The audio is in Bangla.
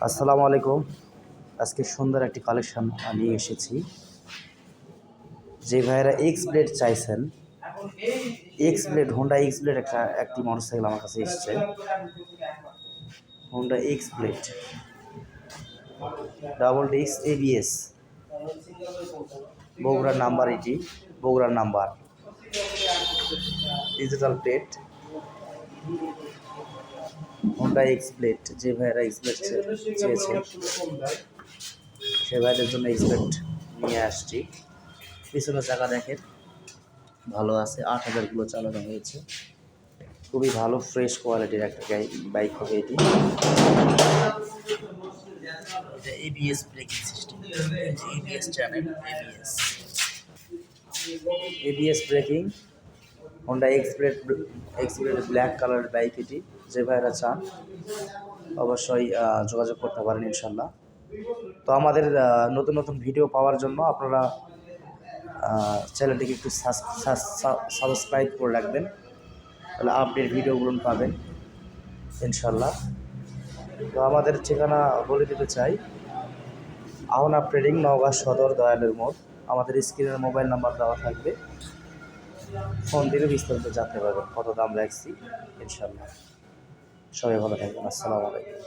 আসসালামু আলাইকুম। আজকে সুন্দর একটি কালেকশন নিয়ে এসেছি। যে ভাইয়েরা এক্স ব্লেড চাইছেন, x blade Honda x blade একটি মোটরসাইকেল আমার কাছে এসেছে। Honda x blade double disc ABS, বগুড়ার নাম্বার, এটি বগুড়ার number, digital plate. Honda x blade, যে ভাইয়েরা এক্স ব্লেড চেয়েছেন সে ভাইদের জন্য এক্স ব্লেড নিয়ে আসছি। পিছনে চাকা দেখেন ভালো আছে, 8,000 কিলো চালানো হয়েছে। খুবই ভালো ফ্রেশ কোয়ালিটির একটা বাইক হবে এটি। এটা ABS braking system, ABS channel, ABS braking. Honda Xblade black কালারের বাইক এটি। যে ভাইরা চান অবশ্যই যোগাযোগ করতে পারেন ইনশাল্লাহ। তো আমাদের নতুন নতুন ভিডিও পাওয়ার জন্য আপনারা চ্যানেলটিকে একটু সাবস্ক্রাইব করে রাখবেন, তাহলে আপডেট ভিডিওগুলো পাবেন ইনশাল্লাহ। তো আমাদের ঠিকানা বলে দিতে চাই, আহনা ট্রেডিং, নওগাঁ সদর, দয়ালের মোড়। আমাদের স্ক্রিনের মোবাইল নাম্বার দেওয়া থাকবে, ফোন দিলে বিস্তারিত জানতে পারবেন কত দাম রাখছি ইনশাল্লাহ। সবাই ভালো থাকবেন। আসসালামু আলাইকুম।